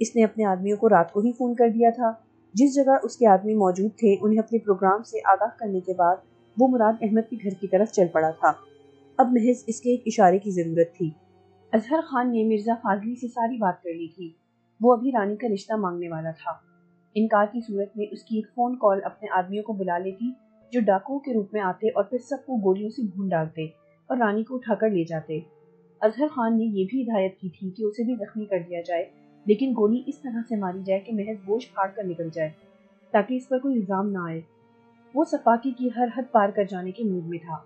اس نے اپنے آدمیوں کو رات کو ہی فون کر دیا تھا۔ جس جگہ اس کے آدمی موجود تھے انہیں اپنے پروگرام سے آگاہ کرنے کے بعد وہ مراد احمد کے گھر کی طرف چل پڑا تھا۔ اب محض اس کے ایک اشارے کی ضرورت تھی۔ اظہر خان نے مرزا فاضلی سے ساری بات کر لی تھی۔ وہ ابھی رانی کا رشتہ مانگنے والا تھا۔ انکار کی صورت میں اس کی ایک فون کال اپنے آدمیوں کو بلا لیتی جو ڈاکوؤں کے روپ میں آتے اور پھر سب کو گولیوں سے بھون ڈالتے اور رانی کو اٹھا کر لے جاتے۔ اظہر خان نے یہ بھی ہدایت کی تھی کہ اسے بھی زخمی کر دیا جائے، لیکن گولی اس طرح سے ماری جائے کہ محض گوشت پھاڑ کر نکل جائے تاکہ اس پر کوئی الزام نہ آئے۔ وہ سفاکی کی ہر حد پار کر جانے کے موڈ میں تھا۔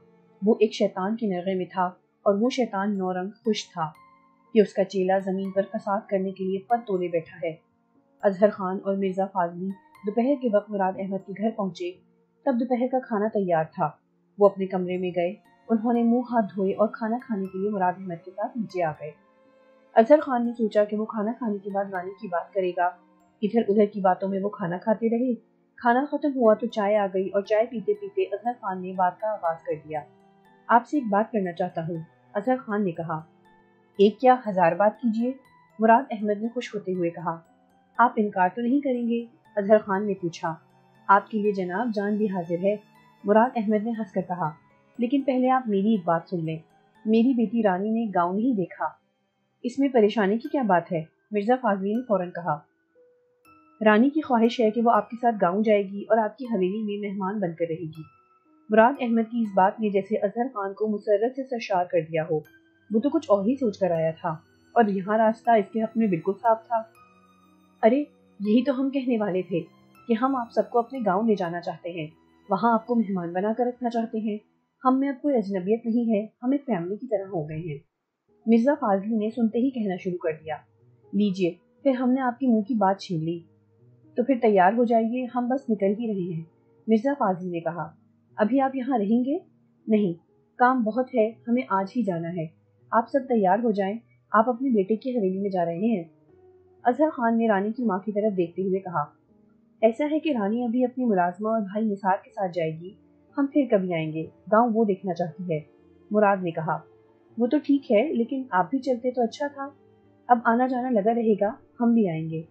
وہ ایک شیطان کے نرغے میں تھا اور وہ شیطان نورنگ خوش تھا کہ اس کا چیلا زمین پر فساد کرنے کے لیے پر تولے بیٹھا ہے۔ اظہر خان اور مرزا فاضلی دوپہر کے وقت مراد احمد کے گھر پہنچے۔ تب دوپہر کا کھانا تیار تھا۔ وہ اپنے کمرے میں گئے، انہوں نے منہ ہاتھ دھوئے اور کھانا کھانے کے لیے مراد احمد کے ساتھ نیچے آ گئے۔ اظہر خان نے سوچا کہ وہ کھانا کھانے کے بعد رانی کی بات کرے گا۔ ادھر ادھر کی باتوں میں وہ کھانا کھاتے رہے۔ کھانا ختم ہوا تو چائے آ گئی اور چائے پیتے پیتے اظہر خان نے بات کا آغاز کر دیا۔ آپ سے ایک بات کرنا چاہتا ہوں، اظہر خان نے کہا۔ ایک کیا، ہزار بات کیجیے، مراد احمد نے خوش ہوتے ہوئے کہا۔ آپ انکار تو نہیں کریں گے؟ اظہر خان نے پوچھا۔ آپ کے لیے جناب جان بھی حاضر ہے، مراد احمد نے ہنس کر کہا، لیکن پہلے آپ میری ایک بات سن لیں۔ میری بیٹی رانی نے گاؤں نہیں دیکھا۔ اس میں پریشانی کی کیا بات ہے؟ مرزا فاضلی نے فوراً کہا۔ رانی کی خواہش ہے کہ وہ آپ کے ساتھ گاؤں جائے گی اور آپ کی حویلی میں مہمان بن کر رہے گی۔ مراد احمد کی اس بات نے جیسے اظہر خان کو مسرت سے سرشار کر دیا ہو۔ وہ تو کچھ اور ہی سوچ کر آیا تھا اور یہاں راستہ اس کے حق میں بالکل صاف تھا۔ ارے یہی تو ہم کہنے والے تھے کہ ہم آپ سب کو اپنے گاؤں لے جانا چاہتے ہیں، وہاں آپ کو مہمان بنا کر رکھنا چاہتے ہیں۔ ہم میں اب کوئی اجنبیت نہیں ہے، ہم ایک فیملی کی طرح ہو گئے ہیں۔ مرزا فاضلی نے سنتے ہی کہنا شروع کر دیا، لیجئے، پھر ہم نے آپ کے منہ کی بات چھین لی تو پھر تیار ہو جائیے، ہم بس نکل ہی رہے ہیں۔ مرزا فاضلی نے کہا، ابھی آپ یہاں رہیں گے؟ نہیں، کام بہت ہے، ہمیں آج ہی جانا ہے۔ آپ سب تیار ہو جائیں، آپ اپنے بیٹے کی حویلی میں جا رہے ہیں۔ اظہر خان نے رانی کی ماں کی طرف دیکھتے ہوئے کہا، ایسا ہے کہ رانی ابھی اپنی ملازمہ اور بھائی نثار کے ساتھ جائے گی، ہم پھر کبھی آئیں گے، گاؤں وہ دیکھنا چاہتی ہے۔ مراد نے کہا، وہ تو ٹھیک ہے، لیکن آپ بھی چلتے تو اچھا تھا، اب آنا جانا لگا رہے گا، ہم بھی آئیں گے۔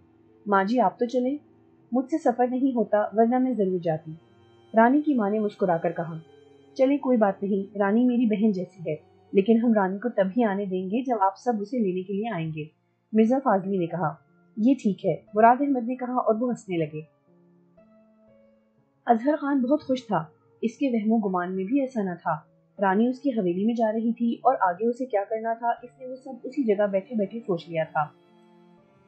ماں جی آپ تو چلیں، مجھ سے سفر نہیں ہوتا ورنہ میں ضرور جاتی۔ رانی کی ماں نے مسکرا کر کہا، چلیں کوئی بات نہیں، رانی میری بہن جیسی ہے، لیکن ہم رانی کو تبھی آنے دیں گے جب آپ سب اسے لینے کے لیے آئیں گے۔ مرزا فاضلی نے کہا، یہ ٹھیک ہے، مراد احمد نے کہا اور وہ ہنسنے لگے۔ اظہر خان بہت خوش تھا، اس کے وہم و گمان میں بھی ایسا نہ تھا۔ رانی اس کی حویلی میں جا رہی تھی اور آگے اسے کیا کرنا تھا اس نے وہ سب اسی جگہ بیٹھے بیٹھے سوچ لیا تھا۔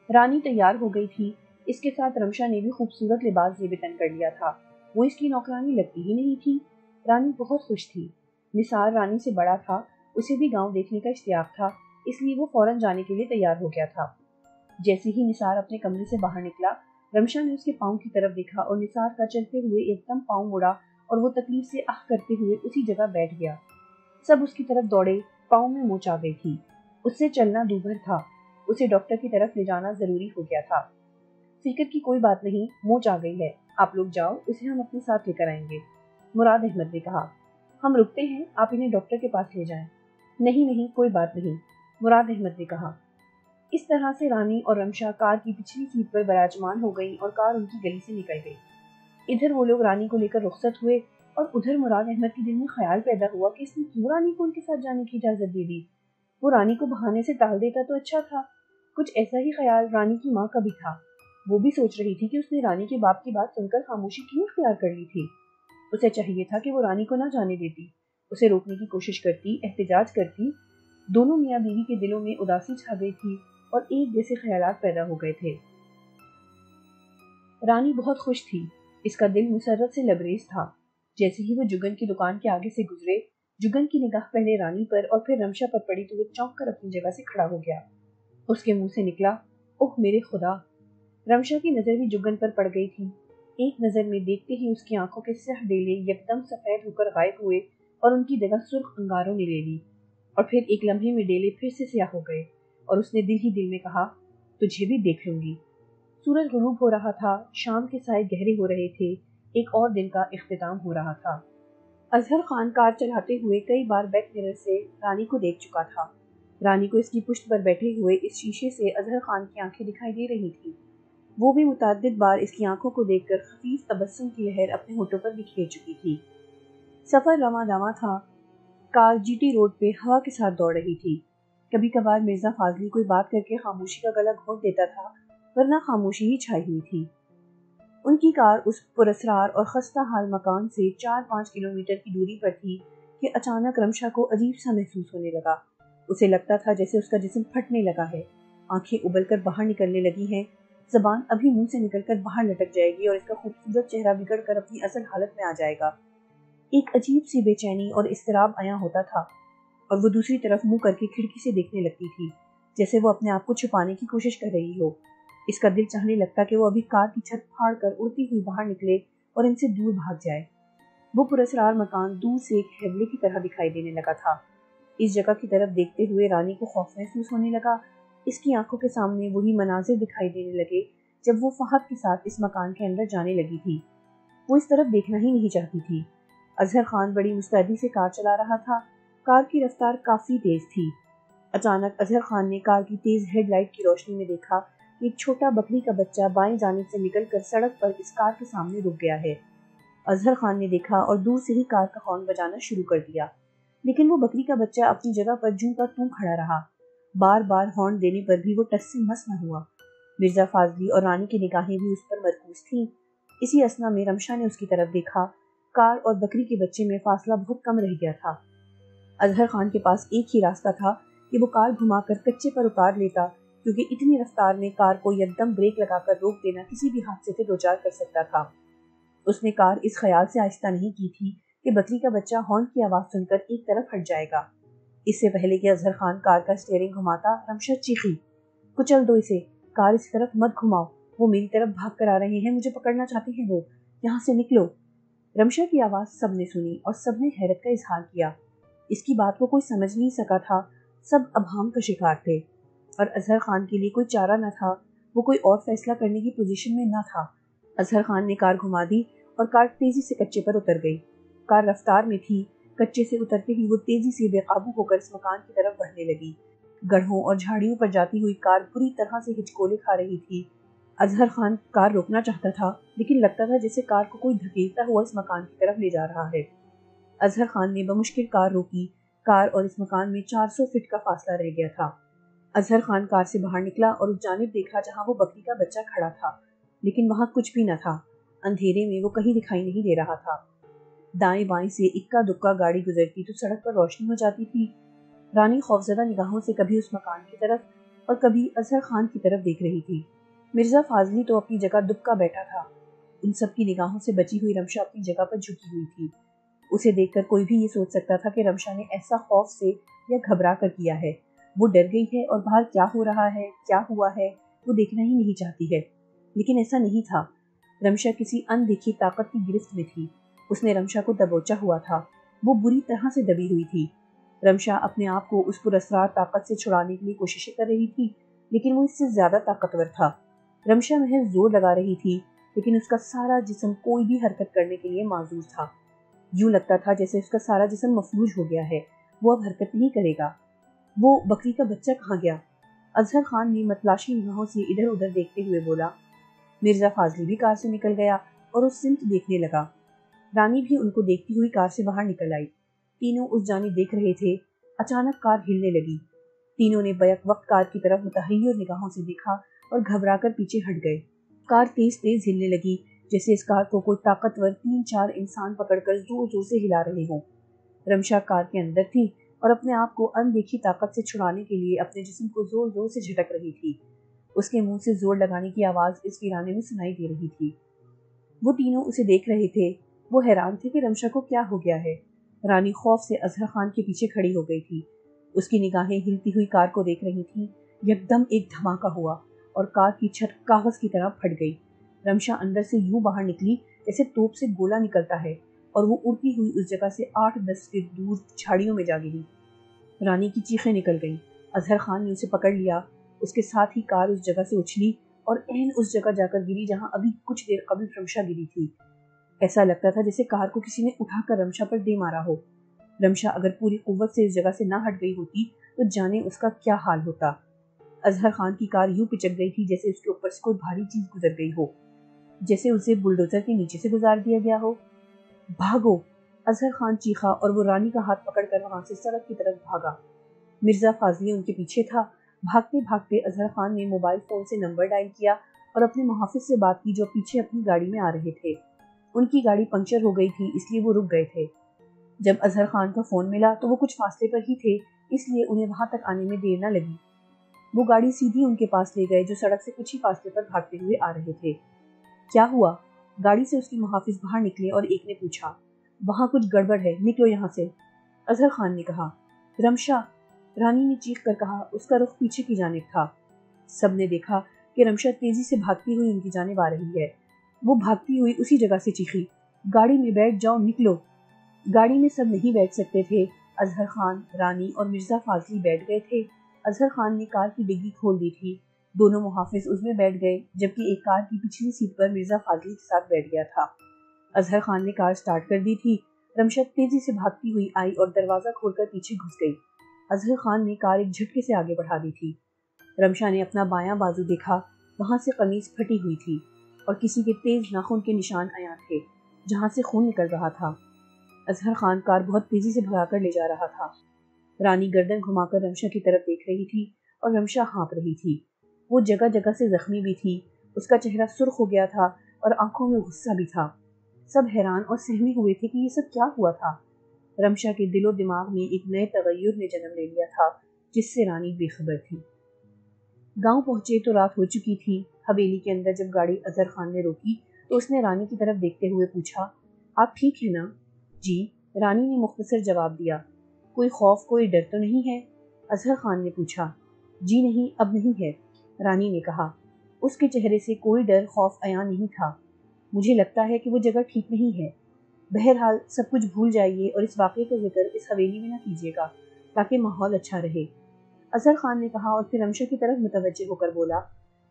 رانی تیار ہو گئی تھی، اس کے ساتھ رمشا نے بھی خوبصورت لباس زیب تن کر لیا تھا، وہ اس کی نوکرانی لگتی ہی نہیں تھی۔ رانی بہت خوش تھی۔ نثار رانی سے بڑا تھا، اسے بھی گاؤں دیکھنے کا اشتیاق تھا، اس لیے وہ فوراً جانے کے لیے تیار ہو گیا تھا۔ جیسے ہی نثار اپنے کمرے سے باہر نکلا، رمشا نے اس کے پاؤں کی طرف دیکھا اور نثار کا چلتے ہوئے ایک دم پاؤں مڑا اور وہ تکلیف سے آہ کرتے ہوئے اسی جگہ بیٹھ گیا۔ سب اس کی طرف دوڑے، پاؤں میں موچ آ گئی تھی، اس سے چلنا دوبھر تھا، اسے ڈاکٹر کی طرف لے جانا ضروری ہو گیا تھا۔ فکر کی کوئی بات نہیں، موچ آ گئی ہے، آپ لوگ جاؤ، اسے ہم اپنے ساتھ لے کر آئیں گے، مراد احمد نے کہا۔ ہم رکتے ہیں، آپ انہیں ڈاکٹر کے پاس لے جائیں۔ نہیں نہیں، کوئی بات نہیں، مراد احمد نے کہا۔ اس طرح سے رانی اور رمشا کار کی پچھلی سیٹ پر براجمان ہو گئی اور کار ان کی گلی سے نکل گئی۔ ادھر وہ لوگ رانی کو لے کر رخصت ہوئے اور ادھر مراد احمد کے دل میں خیال پیدا ہوا کہ اس نے کیوں رانی کو ان کے ساتھ جانے کی اجازت دے دی۔ وہ رانی کو بہانے سے ٹال دیتا تو اچھا تھا۔ کچھ ایسا ہی خیال رانی کی ماں کا بھی تھا، وہ بھی سوچ رہی تھی کہ اس نے رانی کے باپ کی بات سن کر خاموشی کیوں اختیار کر لی تھی۔ اسے چاہیے تھا کہ وہ رانی کو نہ جانے دیتی، اسے روکنے کی کوشش کرتی، احتجاج کرتی۔ دونوں میاں بیوی کے دلوں میں اداسی چھا گئی تھی اور ایک جیسے خیالات پیدا ہو گئے تھے۔ رانی بہت خوش تھی، اس کا دل مسرت سے لبریز تھا۔ جیسے ہی وہ جگن کی دکان کے آگے سے گزرے، جگن کی نگاہ پہلے رانی پر اور پھر رمشا پر پڑی تو وہ چونک کر اپنی جگہ سے کھڑا ہو گیا۔ اس کے منہ سے نکلا، اوہ میرے خدا! رمشا کی نظر بھی جگن پر پڑ گئی تھی۔ ایک نظر میں دیکھتے ہی اس کی آنکھوں کے سیاہ ڈیلے یکدم سفید ہو کر غائب ہوئے اور ان کی جگہ سرخ انگاروں نے لے لی، اور پھر ایک لمحے میں ڈیلے پھر سے سیاہ ہو گئے اور اس نے دل ہی دل میں کہا، تجھے بھی دیکھ لوں گی۔ سورج غروب ہو رہا تھا، شام کے سائے گہرے ہو رہے تھے، ایک اور دن کا اختتام ہو رہا تھا۔ اظہر خان کار چلاتے ہوئے کئی بار بیک میرر سے رانی کو دیکھ چکا تھا۔ رانی کو اس کی پشت پر بیٹھے ہوئے اس شیشے سے اظہر خان کی آنکھیں دکھائی دے رہی تھیں۔ وہ بھی متعدد بار اس کی آنکھوں کو دیکھ کر خفیف تبسم کی لہر اپنے ہونٹوں پر بکھیر چکی تھی۔ سفر رواں دواں تھا۔ کار جی ٹی روڈ پہ ہوا کے ساتھ دوڑ رہی تھی۔ کبھی کبھار مرزا فاضلی کوئی بات کر کے خاموشی کا گلا گھونٹ دیتا تھا، ورنہ خاموشی ہی چھائی ہوئی تھی۔ ان کی کار اس پراسرار اور خستہ حال مکان سے 4-5 کلومیٹر کی دوری پر تھی کہ اچانک رمشا کو عجیب سا محسوس ہونے لگا۔ اسے لگتا تھا جیسے اس کا جسم پھٹنے لگا ہے، آنکھیں ابل کر باہر نکلنے لگی ہیں، زبان ابھی منہ سے نکل کر باہر لٹک جائے گی اور اس کا خوبصورت چہرہ بگڑ کر اپنی اصل حالت میں آ جائے گا۔ ایک عجیب سی بے چینی اور اضطراب عیاں ہوتا تھا، اور وہ دوسری طرف منہ کر کے کھڑکی سے دیکھنے لگتی تھی، جیسے وہ اپنے آپ کو چھپانے کی کوشش کر رہی ہو۔ اس کا دل چاہنے لگتا کہ وہ ابھی کار کی چھت پھاڑ کر اڑتی ہوئی باہر نکلے اور ان سے دور بھاگ جائے۔ وہ پراسرار مکان دور سے ایک ہیبلے کی طرح دکھائی دینے لگا تھا۔ اس جگہ کی طرف دیکھتے ہوئے رانی کو خوف محسوس ہونے لگا۔ اس کی آنکھوں کے سامنے وہی مناظر دکھائی دینے لگے جب وہ فہد کے ساتھ اس مکان کے اندر جانے لگی تھی۔ وہ اس طرف دیکھنا ہی نہیں چاہتی تھی۔ اظہر خان بڑی مستعدی سے کار چلا رہا تھا۔ کار کی رفتار کافی تیز تھی۔ اچانک اظہر خان نے کار کی تیز ہیڈ لائٹ کی روشنی میں دیکھا کہ ایک چھوٹا بکری کا بچہ بائیں جانب سے نکل کر سڑک پر اس کار کے سامنے رک گیا ہے۔ اظہر خان نے دیکھا اور دور سے ہی کار کا ہارن بجانا شروع کر دیا، لیکن وہ بکری کا بچہ اپنی جگہ پر جوں کا توں کھڑا رہا۔ بار بار ہارن دینے پر بھی وہ ٹس سے مس نہ ہوا۔ مرزا فاضلی اور رانی کی نگاہیں بھی اس پر مرکوز تھیں۔ اسی اثنا میں رمشا نے اس کی طرف دیکھا۔ کار اور بکری کے بچے میں فاصلہ بہت کم رہ گیا تھا۔ اظہر خان کے پاس ایک ہی راستہ تھا کہ وہ کار گھما کر کچے پر اتار لیتا، کیونکہ اتنی رفتار میں کار کو یکدم بریک لگا کر روک دینا کسی بھی حادثے سے دوچار کر سکتا تھا۔ اس نے کار اس خیال سے آہستہ نہیں کی تھی کہ بکری کا بچہ ہارن کی آواز سن کر ایک طرف ہٹ جائے گا۔ اس سے پہلے کہ اظہر خان کار کا اسٹیئرنگ گھماتا، رمشا چیخی، کچل دو اسے، کار اس طرف مت گھماؤ، وہ میری طرف بھاگ کر آ رہے ہیں، مجھے پکڑنا چاہتے ہیں، وہ یہاں سے نکلو۔ رمشا کی آواز سب نے سنی اور سب نے حیرت کا اظہار کیا۔ اس کی بات کو کوئی سمجھ نہیں سکا تھا، سب ابہام کا شکار تھے، اور اظہر خان کے لیے کوئی چارہ نہ تھا، وہ کوئی اور فیصلہ کرنے کی پوزیشن میں نہ تھا۔ اظہر خان نے کار گھما دی اور کار تیزی سے کچے پر اتر گئی۔ کار رفتار میں تھی، کچے سے اترتے ہی وہ تیزی سے بے قابو ہو کر اس مکان کی طرف بڑھنے لگی۔ گڑھوں اور جھاڑیوں پر جاتی ہوئی کار بری طرح سے ہچکولے کھا رہی تھی۔ اظہر خان کار روکنا چاہتا تھا، لیکن لگتا تھا جیسے کار کو کوئی دھکیلتا ہوا اس مکان کی طرف لے جا رہا ہے۔ اظہر خان نے بمشکل کار روکی۔ کار اور اس مکان میں 400 فٹ کا فاصلہ رہ گیا تھا۔ اظہر خان کار سے باہر نکلا اور اس جانب دیکھا جہاں وہ بکری کا بچہ کھڑا تھا، لیکن وہاں کچھ بھی نہ تھا۔ اندھیرے میں وہ کہیں دکھائی نہیں دے رہا تھا۔ دائیں بائیں سے اکا دکا گاڑی گزرتی تو سڑک پر روشنی ہو جاتی تھی۔ رانی خوفزدہ نگاہوں سے کبھی اس مکان کی طرف اور کبھی اظہر خان کی طرف دیکھ رہی تھی۔ مرزا فاضلی تو اپنی جگہ دبکا بیٹھا تھا۔ ان سب کی نگاہوں سے بچی ہوئی رمشا اپنی جگہ پر جھکی ہوئی تھی۔ اسے دیکھ کر کوئی بھی یہ سوچ سکتا تھا کہ رمشا نے ایسا خوف سے یا گھبرا کر کیا ہے، وہ ڈر گئی ہے اور باہر کیا ہو رہا ہے، کیا ہوا ہے، وہ دیکھنا ہی نہیں چاہتی ہے۔ لیکن ایسا نہیں تھا۔ رمشا کسی اندیکھی طاقت کی گرفت میں تھی۔ اس نے رمشا کو دبوچا ہوا تھا، وہ بری طرح سے دبی ہوئی تھی۔ رمشا اپنے آپ کو اس پراسرار طاقت سے چھڑانے کے لیے کوششیں کر رہی تھی، لیکن وہ اس سے زیادہ طاقتور تھا۔ رمشا محض زور لگا رہی تھی، لیکن اس کا سارا جسم کوئی بھی حرکت کرنے کے لیے معذور تھا۔ یوں لگتا تھا جیسے اس کا سارا جسم مفلوج ہو گیا ہے، وہ اب حرکت نہیں کرے گا۔ وہ بکری کا بچہ کہاں گیا؟ اظہر خان نے متلاشی نگاہوں سے ادھر ادھر دیکھتے ہوئے بولا۔ مرزا فاضلی بھی کار سے نکل گیا اور اس سمت دیکھنے لگا۔ رانی بھی ان کو دیکھتی ہوئی کار سے باہر نکل آئی۔ تینوں اس جانب دیکھ رہے تھے۔ اچانک کار ہلنے لگی۔ تینوں نے بیک وقت کار کی طرف متحیر نگاہوں سے دیکھا اور گھبرا کر پیچھے ہٹ گئے۔ کار تیز تیز ہلنے لگی، جیسے اس کار کو کوئی طاقتور 3-4 انسان پکڑ کر زور زور سے ہلا رہے ہوں۔ رمشا کار کے اندر تھی اور اپنے آپ کو اندیکھی طاقت سے چھڑانے کے لیے اپنے جسم کو زور زور سے جھٹک رہی تھی۔ اس کے منہ سے زور لگانے کی آواز اس ویرانے میں سنائی دے رہی تھی۔ وہ تینوں اسے دیکھ رہے تھے۔ وہ حیران تھے کہ رمشا کو کیا ہو گیا ہے۔ رانی خوف سے اظہر خان کے پیچھے کھڑی ہو گئی تھی۔ اس کی نگاہیں ہلتی ہوئی کار کو دیکھ رہی تھیں۔ یکدم ایک دھماکہ ہوا اور کار کی چھت کاغذ کی طرح پھٹ گئی۔ رمشا اندر سے یوں باہر نکلی جیسے توپ سے گولا نکلتا ہے، اور وہ اڑتی ہوئی اس جگہ سے 8-10 فٹ دور جھاڑیوں میں جا گری۔ رانی کی چیخیں نکل گئیں۔ اظہر خان نے اسے پکڑ لیا۔ اس کے ساتھ ہی کار اس جگہ سے اچھلی اور عین اس جگہ جا کر گری جہاں ابھی کچھ دیر قبل رمشا گری تھی۔ ایسا لگتا تھا جیسے کار کو کسی نے اٹھا کر رمشا پر دے مارا ہو۔ رمشا اگر پوری قوت سے اس جگہ سے نہ ہٹ گئی ہوتی تو جانے اس کا کیا حال ہوتا۔ اظہر خان کی کار یوں پچک گئی تھی جیسے اس کے اوپر سے کوئی بھاری چیز گزر گئی ہو، جیسے اسے بلڈوزر کے نیچے سے گزار دیا گیا ہو۔ بھاگو! اظہر خان چیخا اور وہ رانی کا ہاتھ پکڑ کر وہاں سے سڑک کی طرف بھاگا۔ مرزا فاضلی ان کے پیچھے تھا۔ بھاگتے بھاگتے اظہر خان نے موبائل فون سے نمبر ڈائل کیا اور اپنے محافظ سے بات کی جو پیچھے اپنی گاڑی میں آ رہے تھے۔ ان کی گاڑی پنکچر ہو گئی تھی اس لیے وہ رک گئے تھے۔ جب اظہر خان کا فون ملا تو وہ کچھ فاصلے پر ہی تھے، اس لیے انہیں وہاں تک آنے میں دیر نہ لگی۔ وہ گاڑی سیدھی ان کے پاس لے گئے جو سڑک سے کچھ ہی فاصلے پر بھاگتے ہوئے آ رہے تھے۔ کیا ہوا؟ گاڑی سے اس کے محافظ باہر نکلے اور ایک نے پوچھا۔ وہاں کچھ گڑبڑ ہے، نکلو یہاں سے، اظہر خان نے کہا۔ رمشا! رانی نے چیخ کر کہا۔ اس کا رخ پیچھے کی جانب تھا۔ سب نے دیکھا کہ رمشا تیزی سے بھاگتی ہوئی ان کی جانب آ رہی ہے۔ وہ بھاگتی ہوئی اسی جگہ سے چیخی، گاڑی میں بیٹھ جاؤ، نکلو۔ گاڑی میں سب نہیں بیٹھ سکتے تھے۔ اظہر خان، رانی اور مرزا فاضلی بیٹھ گئے تھے۔ اظہر خان نے کار کی ڈگی کھول دی تھی۔ دونوں محافظ اس میں بیٹھ گئے جبکہ ایک کار کی پچھلی سیٹ پر مرزا فاضلی کے ساتھ بیٹھ گیا تھا۔ اظہر خان نے کار سٹارٹ کر دی تھی۔ رمشا تیزی سے بھاگتی ہوئی آئی اور دروازہ کھول کر پیچھے گھس گئی۔ اظہر خان نے کار ایک جھٹکے سے آگے بڑھا دی تھی۔ رمشا نے اپنا بایاں بازو دیکھا، وہاں سے قمیض پھٹی ہوئی تھی اور کسی کے تیز ناخن کے نشان عیاں تھے جہاں سے خون نکل رہا تھا۔ اظہر خان کار بہت تیزی سے بھگا کر لے جا رہا تھا۔ رانی گردن گھما کر رمشا کی طرف دیکھ رہی تھی اور رمشا ہانپ رہی تھی۔ وہ جگہ جگہ سے زخمی بھی تھی، اس کا چہرہ سرخ ہو گیا تھا اور آنکھوں میں غصہ بھی تھا۔ سب حیران اور سہمے ہوئے تھے کہ یہ سب کیا ہوا تھا۔ رمشا کے دل و دماغ میں ایک نئے تغیر نے جنم لے لیا تھا جس سے رانی بے خبر تھی۔ گاؤں پہنچے تو رات ہو چکی تھی۔ حویلی کے اندر جب گاڑی اظہر خان نے روکی تو اس نے رانی کی طرف دیکھتے ہوئے پوچھا، آپ ٹھیک ہیں نا؟ جی، رانی نے مختصر جواب دیا۔ کوئی خوف، کوئی ڈر تو نہیں ہے؟ اظہر خان نے پوچھا۔ جی نہیں، اب نہیں ہے، رانی نے کہا۔ اس کے چہرے سے کوئی ڈر خوف عیاں نہیں تھا۔ مجھے لگتا ہے کہ وہ جگہ ٹھیک نہیں ہے۔ بہرحال سب کچھ بھول جائیے اور اس واقعے کا ذکر اس حویلی میں نہ کیجیے گا تاکہ ماحول اچھا رہے، اظہر خان نے کہا اور پھر رمشا کی طرف متوجہ ہو کر بولا،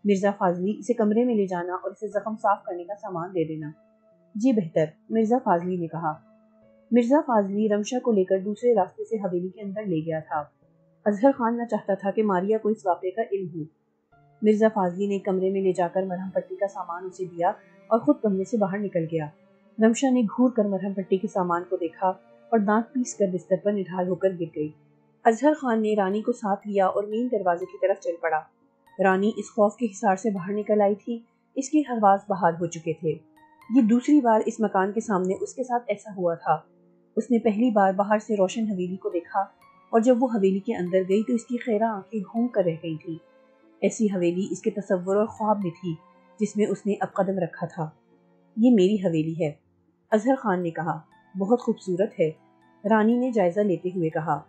مرزا فاضلی، اسے کمرے میں لے جانا اور اسے زخم صاف کرنے کا سامان دے دینا۔ جی بہتر، مرزا فاضلی نے کہا۔ مرزا فاضلی رمشا کو لے کر دوسرے راستے سے حویلی کے اندر لے گیا تھا۔ اظہر خان نہ چاہتا تھا کہ ماریا کو اس واقعے کا علم ہو۔ مرزا فاضلی نے کمرے میں لے جا کر مرہم پٹی کا سامان اسے دیا اور خود کمرے سے باہر نکل گیا۔ رمشا نے گھور کر مرہم پٹی کے سامان کو دیکھا اور دانت پیس کر بستر پر نڈھال ہو کر گر گئی۔ اظہر خان نے رانی کو ساتھ لیا اور مین دروازے کی طرف چل پڑا۔ رانی اس خوف کے حصار سے باہر نکل آئی تھی، اس کے حواس بحال ہو چکے تھے۔ یہ دوسری بار اس مکان کے سامنے اس کے ساتھ ایسا ہوا تھا۔ اس نے پہلی بار باہر سے روشن حویلی کو دیکھا اور جب وہ حویلی کے اندر گئی تو اس کی خیرہ آنکھیں گھوم کر رہ گئی تھی۔ ایسی حویلی اس کے تصور اور خواب میں تھی جس میں اس نے اب قدم رکھا تھا۔ یہ میری حویلی ہے، اظہر خان نے کہا۔ بہت خوبصورت ہے، رانی نے جائزہ لیتے ہوئے کہا۔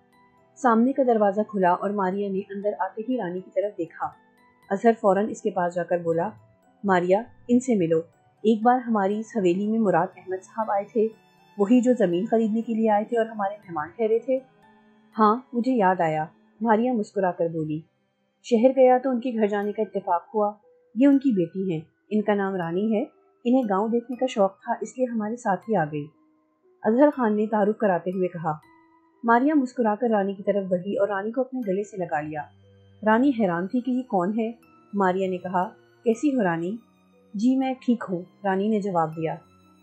سامنے کا دروازہ کھلا اور ماریا نے اندر آتے ہی رانی کی طرف دیکھا۔ اظہر فوراً اس کے پاس جا کر بولا، ماریا، ان سے ملو۔ ایک بار ہماری اس حویلی میں مراد احمد صاحب آئے تھے، وہی جو زمین خریدنے کے لیے آئے تھے اور ہمارے مہمان ٹھہرے تھے؟ ہاں، مجھے یاد آیا، ماریا مسکرا کر بولی۔ شہر گیا تو ان کے گھر جانے کا اتفاق ہوا۔ یہ ان کی بیٹی ہیں، ان کا نام رانی ہے۔ انہیں گاؤں دیکھنے کا شوق تھا اس لیے ہمارے ساتھ ہی آ گئی، اظہر خان نے تعارف کراتے ہوئے کہا۔ ماریا مسکرا کر رانی کی طرف بڑھی اور رانی کو اپنے گلے سے لگا لیا۔ رانی حیران تھی کہ یہ کون ہے۔ ماریا نے کہا، کیسی ہو رانی؟ جی میں ٹھیک ہوں، رانی نے جواب دیا۔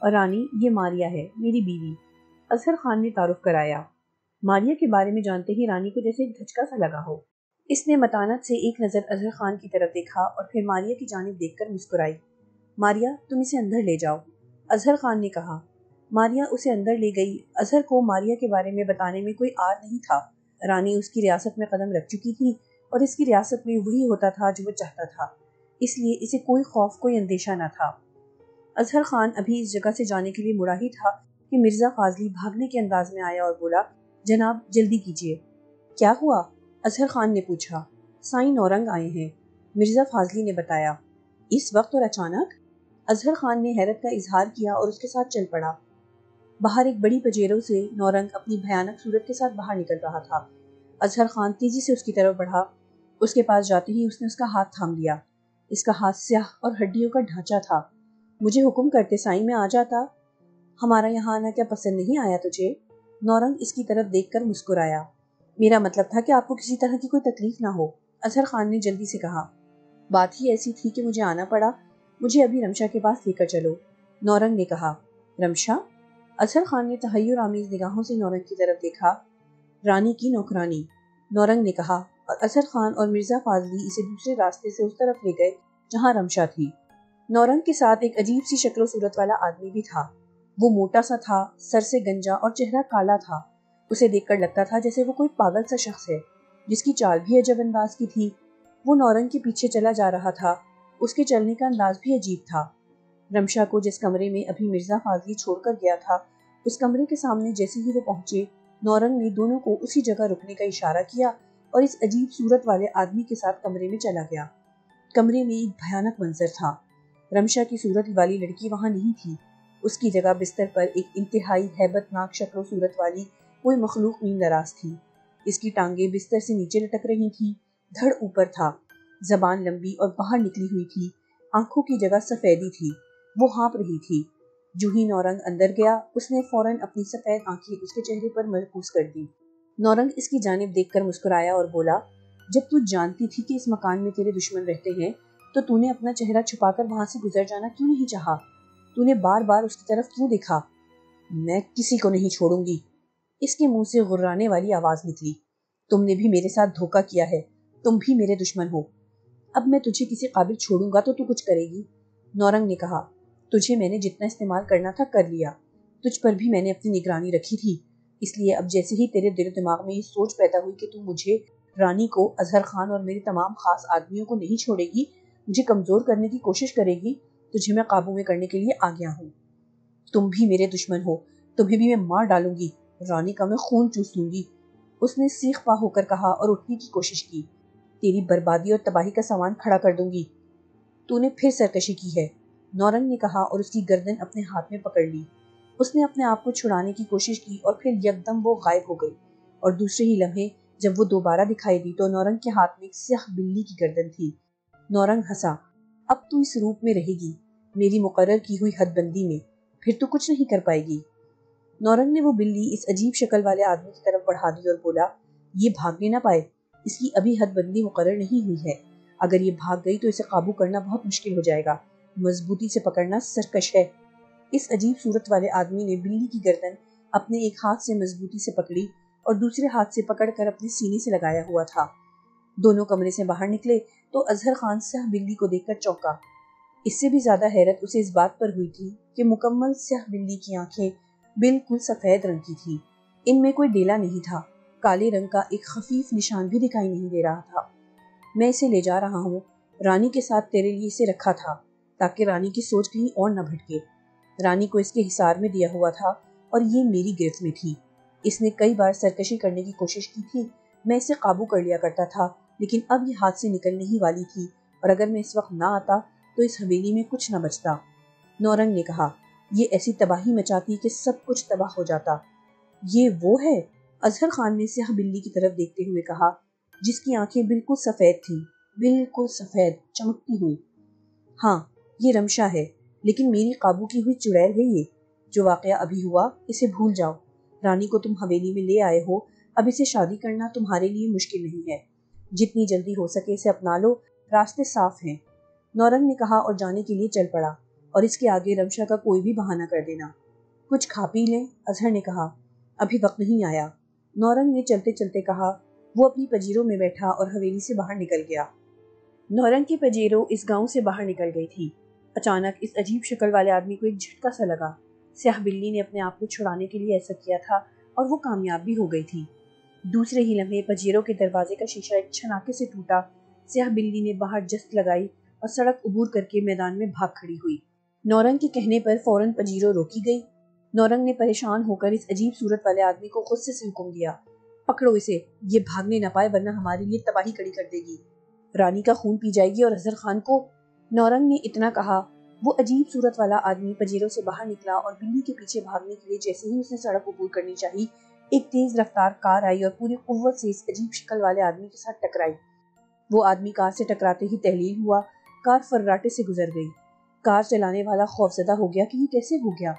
اور رانی، یہ ماریا ہے، میری بیوی، اظہر خان نے تعارف کرایا۔ ماریا کے بارے میں جانتے ہی رانی کو جیسے ایک دھچکا سا لگا ہو۔ اس نے متانت سے ایک نظر اظہر خان کی طرف دیکھا اور پھر ماریا کی جانب دیکھ کر مسکرائی۔ ماریا، تم اسے اندر لے جاؤ، اظہر خان نے کہا۔ ماریا اسے اندر لے گئی۔ اظہر کو ماریا کے بارے میں بتانے میں کوئی عار نہیں تھا۔ رانی اس کی ریاست میں قدم رکھ چکی تھی اور اس کی ریاست میں وہی ہوتا تھا جو وہ چاہتا تھا، اس لیے اسے کوئی خوف، کوئی اندیشہ نہ تھا۔ اظہر خان ابھی اس جگہ سے جانے کے لیے مڑا ہی تھا کہ مرزا فاضلی بھاگنے کے انداز میں آیا اور بولا، جناب جلدی کیجیے۔ کیا ہوا؟ اظہر خان نے پوچھا۔ سائیں نورنگ آئے ہیں، مرزا فاضلی نے بتایا۔ اس وقت اور اچانک؟ اظہر خان نے حیرت کا اظہار کیا اور اس کے ساتھ چل پڑا۔ باہر ایک بڑی پجیروں سے نورنگ اپنی بھیانک صورت کے ساتھ باہر نکل رہا تھا۔ اظہر خان تیزی سے اس کی طرف بڑھا۔ اس کے پاس جاتے ہی اس نے اس کا ہاتھ تھام لیا۔ اس کا ہاتھ سیاہ اور ہڈیوں کا ڈھانچہ تھا۔ مجھے حکم کرتے سائیں میں آ جاتا۔ ہمارا یہاں آنا کیا پسند نہیں آیا تجھے؟ نورنگ اس کی طرف دیکھ کر مسکرایا۔ میرا مطلب تھا کہ آپ کو کسی طرح کی کوئی تکلیف نہ ہو، اظہر خان نے جلدی سے کہا۔ بات ہی ایسی تھی کہ مجھے آنا پڑا، مجھے ابھی رمشا کے پاس لے کر چلو، نورنگ نے کہا۔ رمشا؟ اظہر خان نے تحیر آمیز نگاہوں سے نورنگ کی طرف دیکھا۔ رانی کی نوکرانی، نورنگ نے کہا، اور اظہر خان اور مرزا فاضلی اسے دوسرے راستے سے اس طرف لے گئے جہاں رمشا تھی۔ نورنگ کے ساتھ ایک عجیب سی شکل و صورت والا آدمی بھی تھا۔ وہ موٹا سا تھا، سر سے گنجا اور چہرہ کالا تھا۔ اسے دیکھ کر لگتا تھا جیسے وہ کوئی پاگل سا شخص ہے، جس کی چال بھی عجب انداز کی تھی۔ وہ نورنگ کے پیچھے چلا جا رہا تھا، اس کے چلنے کا انداز بھی عجیب تھا۔ رمشا کو جس کمرے میں ابھی مرزا فاضلی چھوڑ کر گیا تھا، اس کمرے کے سامنے جیسے ہی وہ پہنچے، نورنگ نے دونوں کو اسی جگہ رکنے کا اشارہ کیا اور اس عجیب صورت والے آدمی کے ساتھ کمرے میں چلا گیا۔ کمرے میں ایک بھیانک منظر تھا۔ رمشا کی صورت والی لڑکی وہاں نہیں تھی، اس کی جگہ بستر پر ایک انتہائی ہیبت ناک شکل و صورت والی کوئی مخلوق نیم دراز تھی۔ اس کی ٹانگیں بستر سے نیچے لٹک رہی تھیں، دھڑ اوپر تھا، زبان لمبی اور باہر نکلی ہوئی تھی، آنکھوں کی جگہ سفیدی تھی، وہ ہانپ رہی تھی۔ جو ہی نورنگ اندر گیا، اس نے فوراً اپنی سفید آنکھیں اس کے چہرے پر مرکوز کر دی۔ نورنگ اس کی جانب دیکھ کر مسکرایا اور بولا، جب تو جانتی تھی کہ اس مکان میں تیرے دشمن رہتے ہیں تو تو نے اپنا چہرہ چھپا کر وہاں سے گزر جانا کیوں نہیں چاہا؟ تو نے بار بار اس کی طرف کیوں دیکھا؟ میں کسی کو نہیں چھوڑوں گی، اس کے منہ سے غرانے والی آواز نکلی۔ تم نے بھی میرے ساتھ دھوکہ کیا ہے، تم بھی میرے دشمن ہو۔ اب میں تجھے کسی قابل چھوڑوں گا تو کچھ کرے گی؟ نورنگ نے کہا، تجھے میں نے جتنا استعمال کرنا تھا کر لیا، تجھ پر بھی میں نے اپنی نگرانی رکھی تھی، اس لیے اب جیسے ہی تیرے دل و دماغ میں یہ سوچ پیدا ہوئی کہ تو مجھے، رانی کو، اظہر خان اور میرے تمام خاص آدمیوں کو نہیں چھوڑے گی، مجھے کمزور کرنے کی کوشش کرے گی، تجھے میں قابو میں کرنے کے لیے آ گیا ہوں۔ تم بھی میرے دشمن ہو، تمہیں بھی میں مار ڈالوں گی، رانی کا میں خون چوس لوں گی، اس نے سیخ پا ہو کر کہا اور اٹھنے کی کوشش کی۔ تیری بربادی اور تباہی کا سامان کھڑا کر دوں گی۔ تو نے پھر سرکشی کی ہے، نورنگ نے کہا اور اس کی گردن اپنے ہاتھ میں پکڑ لی۔ اس نے اپنے آپ کو چھڑانے کی کوشش کی اور پھر یکدم وہ غائب ہو گئی، اور دوسرے ہی لمحے جب وہ دوبارہ دکھائی دی تو نورنگ کے ہاتھ میں ایک سیاہ بلی کی گردن تھی۔ نورنگ ہنسا، اب تو اس روپ میں رہے گی، میری مقرر کی ہوئی حد بندی میں، پھر تو کچھ نہیں کر پائے گی۔ نورنگ نے وہ بلی اس عجیب شکل والے آدمی کی طرف بڑھا دی اور بولا، یہ بھاگنے نہ پائے، اس کی ابھی حد بندی مقرر نہیں ہوئی ہے، اگر یہ بھاگ گئی تو اسے قابو کرنا بہت مشکل ہو جائے گا، مضبوطی سے پکڑنا سرکش ہے۔ اس عجیب صورت والے آدمی نے بلی کی گردن اپنے ایک ہاتھ سے مضبوطی سے پکڑی اور دوسرے ہاتھ سے پکڑ کر اپنے سینے سے لگایا ہوا تھا۔ دونوں کمرے سے باہر نکلے تو اظہر خان سیاہ بلی کو دیکھ کر چونکا۔ اس سے بھی زیادہ حیرت اسے اس بات پر ہوئی تھی کہ مکمل سیاہ بلی کی آنکھیں بالکل سفید رنگ کی تھی، ان میں کوئی ڈیلا نہیں تھا، کالے رنگ کا ایک خفیف نشان بھی دکھائی نہیں دے رہا تھا۔ میں اسے لے جا رہا ہوں، رانی کے ساتھ تیرے لیے اسے رکھا تھا تاکہ رانی کی سوچ کہیں اور نہ بھٹکے۔ رانی کو اس کے حصار میں دیا ہوا تھا اور یہ میری گرفت میں تھی۔ اس نے کئی بار سرکشی کرنے کی کوشش کی تھی، میں اسے قابو کر لیا کرتا تھا، لیکن اب یہ ہاتھ سے نکلنے ہی والی تھی، اور اگر میں اس وقت نہ آتا تو اس حویلی میں کچھ نہ بچتا۔ نورنگ نے کہا، یہ ایسی تباہی مچاتی کہ سب کچھ تباہ ہو جاتا۔ یہ وہ ہے؟ اظہر خان نے سیاہ بلی کی طرف دیکھتے ہوئے کہا، جس کی آنکھیں بالکل سفید تھیں، بالکل سفید، چمکتی ہوئی۔ ہاں، یہ رمشا ہے، لیکن میری قابو کی ہوئی چڑیل ہے یہ۔ جو واقعہ ابھی ہوا اسے بھول جاؤ، رانی کو تم حویلی میں لے آئے ہو، اب اسے شادی کرنا تمہارے لیے مشکل نہیں ہے، جتنی جلدی ہو سکے اسے اپنا لو، راستے صاف ہیں۔ نورنگ نے کہا اور جانے کے لیے چل پڑا، اور اس کے آگے رمشا کا کوئی بھی بہانہ کر دینا۔ کچھ کھا پی لیں، اظہر نے کہا، ابھی وقت نہیں آیا، نورنگ نے چلتے چلتے کہا۔ وہ اپنی پجیروں میں بیٹھا اور حویلی سے باہر نکل گیا۔ نورنگ کی پجیروں اس گاؤں سے باہر نکل گئی تھی۔ اچانک اس عجیب شکل والے آدمی کو ایک جھٹکا سا لگا۔ سیاہ بلی نے اپنے آپ کو چھڑانے کے لیے ایسا کیا تھا اور وہ کامیاب بھی ہو گئی تھی۔ دوسرے ہی لمحے پجیروں کے دروازے کا شیشہ ایک چھناکے سے ٹوٹا، سیاہ بلی نے باہر جست لگائی اور سڑک عبور کر کے میدان میں بھاگ کھڑی ہوئی۔ نورنگ کے کہنے پر فوراً پجیروں روکی گئی۔ نورنگ نے پریشان ہو کر اس عجیب صورت والے آدمی کو غصے سے حکم دیا، پکڑو اسے، یہ بھاگنے نہ پائے ورنہ ہمارے لیے تباہی کڑی کر دے گی، رانی کا خون پی جائے گی اور اظہر خان کو۔ نورنگ نے اتنا کہا، وہ عجیب صورت والا آدمی پجیروں سے باہر نکلا اور بلی کے پیچھے بھاگنے کے لیے جیسے ہی اس نے سڑک عبور کرنی چاہی، ایک تیز رفتار کار آئی اور پوری قوت سے اس عجیب شکل والے آدمی کے ساتھ ٹکرائی۔ وہ آدمی کار سے ٹکراتے ہی تحلیل ہوا، کار فراٹے سے گزر گئی۔ کار چلانے والا خوفزدہ ہو گیا کہ یہ کیسے ہو گیا۔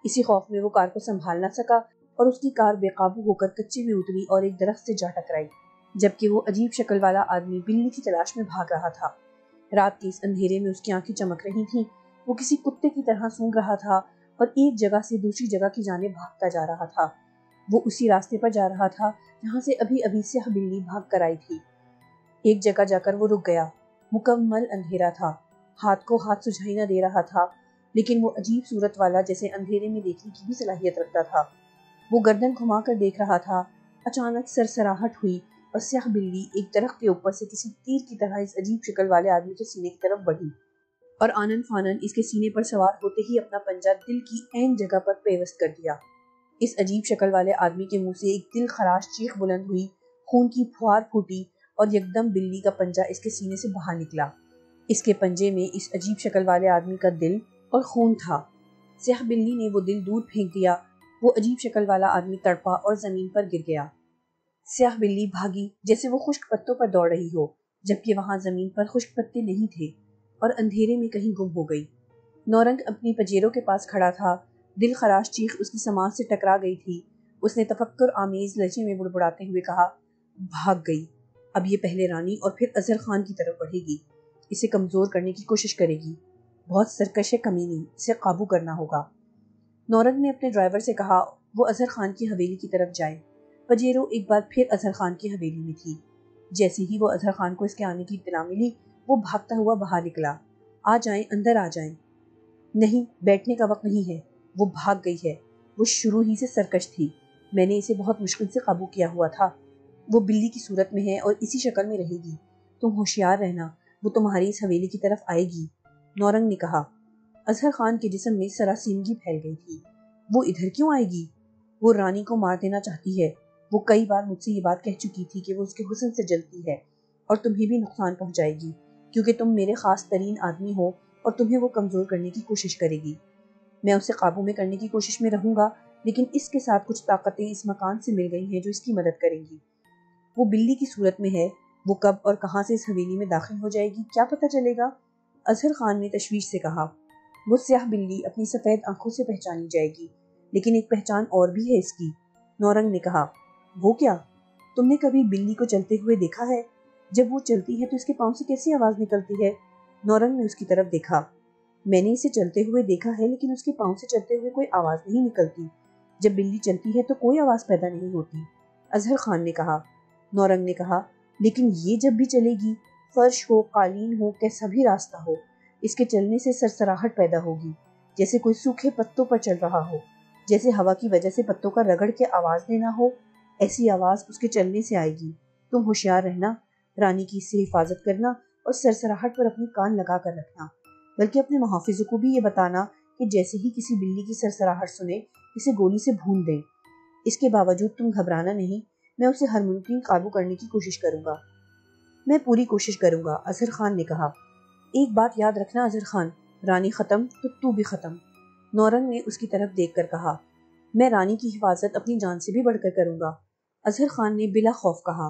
اسی خوف میں وہ کار کو سنبھال نہ سکا اور اس کی کار بے قابو ہو کر کچے میں اتری اور ایک درخت سے جا ٹکرائی، جبکہ وہ عجیب شکل والا آدمی بلی کی تلاش میں بھاگ رہا تھا۔ رات کے اس اندھیرے میں اس کی آنکھیں چمک رہی تھیں، وہ کسی کتے کی طرح سونگ رہا تھا اور ایک جگہ سے دوسری جگہ کی جانب بھاگتا جا رہا تھا۔ وہ اسی راستے پر جا رہا تھا جہاں سے ابھی ابھی سیاہ بلی بھاگ کر آئی تھی۔ ایک جگہ جا کر وہ رک گیا۔ مکمل اندھیرا تھا، ہاتھ کو ہاتھ سجھائی نہ دے رہا تھا، لیکن وہ عجیب صورت والا جیسے اندھیرے میں دیکھنے کی بھی صلاحیت رکھتا تھا۔ وہ گردن گھما کر دیکھ رہا تھا۔ اچانک سرسراہٹ ہوئی اور سیاہ بلی ایک درخت کے اوپر سے کسی تیر کی طرح اس عجیب شکل والے آدمی کے سینے کی طرف بڑھی اور آنن فانن اس کے سینے پر سوار ہوتے ہی اپنا پنجہ دل کی عین جگہ پر پیوست کر دیا۔ اس عجیب شکل والے آدمی کے منہ سے ایک دل خراش چیخ بلند ہوئی، خون کی پھوار پھوٹی اور یکدم بلی کا پنجہ اس کے سینے سے باہر نکلا۔ اس کے پنجے میں اس عجیب شکل والے آدمی کا دل اور خون تھا۔ سیاہ بلی نے وہ دل دور پھینک دیا۔ وہ عجیب شکل والا آدمی تڑپا اور زمین پر گر گیا۔ سیاہ بلی بھاگی جیسے وہ خشک پتوں پر دوڑ رہی ہو، جبکہ وہاں زمین پر خشک پتے نہیں تھے، اور اندھیرے میں کہیں گم ہو گئی۔ نورنگ اپنی پجیروں کے پاس کھڑا تھا۔ دل خراش چیخ اس کی سماعت سے ٹکرا گئی تھی۔ اس نے تفکر آمیز لہجے میں بڑبڑاتے ہوئے کہا، بھاگ گئی۔ اب یہ پہلے رانی اور پھر اظہر خان کی طرف بڑھے گی، اسے کمزور کرنے کی کوشش کرے گی۔ بہت سرکش ہے کمینی، اسے قابو کرنا ہوگا۔ نورنگ نے اپنے ڈرائیور سے کہا وہ اظہر خان کی حویلی کی طرف جائے۔ پجیرو ایک بار پھر اظہر خان کی حویلی میں تھی۔ جیسے ہی وہ اظہر خان کو اس کے آنے کی اطلاع ملی، وہ بھاگتا ہوا باہر نکلا۔ آ جائیں، اندر آ جائیں۔ نہیں، بیٹھنے کا وقت نہیں ہے۔ وہ بھاگ گئی ہے۔ وہ شروع ہی سے سرکش تھی، میں نے اسے بہت مشکل سے قابو کیا ہوا تھا۔ وہ بلی کی صورت میں ہے اور اسی شکل میں رہے گی۔ تم ہوشیار رہنا، وہ تمہاری اس حویلی کی طرف آئے گی، نورنگ نے کہا۔ اظہر خان کے جسم میں سراسیمگی پھیل گئی تھی۔ وہ ادھر کیوں آئے گی؟ وہ رانی کو مار دینا چاہتی ہے۔ وہ کئی بار مجھ سے یہ بات کہہ چکی تھی کہ وہ اس کے حسن سے جلتی ہے اور تمہیں بھی نقصان پہنچائے گی، کیونکہ تم میرے خاص ترین آدمی ہو اور تمہیں وہ کمزور کرنے کی کوشش کرے گی۔ میں اسے قابو میں کرنے کی کوشش میں رہوں گا، لیکن اس کے ساتھ کچھ طاقتیں اس مکان سے مل گئی ہیں جو اس کی مدد کریں گی۔ وہ بلی کی صورت میں ہے، وہ کب اور کہاں سے اس حویلی میں داخل ہو جائے گی کیا پتہ چلے گا؟ اظہر خان نے تشویش سے کہا۔ وہ سیاہ بلی اپنی سفید آنکھوں سے پہچانی جائے گی، لیکن ایک پہچان اور بھی ہے اس کی، نورنگ نے کہا۔ وہ کیا؟ تم نے کبھی بلی کو چلتے ہوئے دیکھا ہے؟ جب وہ چلتی ہے تو اس کے پاؤں سے کیسی آواز نکلتی ہے؟ نورنگ نے اس کی طرف دیکھا۔ میں نے اسے چلتے ہوئے دیکھا ہے، لیکن اس کے پاؤں سے چلتے ہوئے کوئی آواز نہیں نکلتی۔ جب بلی چلتی ہے تو کوئی آواز پیدا نہیں ہوتی، اظہر خان نے کہا۔ نورنگ نے کہا، لیکن یہ جب بھی چلے گی، فرش ہو، قالین ہو، کیسا بھی راستہ ہو، اس کے چلنے سے سرسراہٹ پیدا ہوگی، جیسے کوئی سوکھے پتوں پر چل رہا ہو، جیسے ہوا کی وجہ سے پتوں کا رگڑ کے آواز دینا ہو، ایسی آواز اس کے چلنے سے آئے گی۔ تم ہوشیار رہنا، رانی کی اس سے حفاظت کرنا اور سرسراہٹ پر اپنے کان لگا کر رکھنا، بلکہ اپنے محافظوں کو بھی یہ بتانا کہ جیسے ہی کسی بلی کی سرسراہٹ سنے، اسے گولی سے بھون دیں۔ اس کے باوجود تم گھبرانا نہیں، میں اسے ہر ممکن قابو کرنے کی کوشش کروں گا۔ میں پوری کوشش کروں گا، اظہر خان نے کہا۔ ایک بات یاد رکھنا اظہر خان، رانی ختم تو تو بھی ختم، نورنگ نے اس کی طرف دیکھ کر کہا۔ میں رانی کی حفاظت اپنی جان سے بھی بڑھ کر کروں گا، اظہر خان نے بلا خوف کہا۔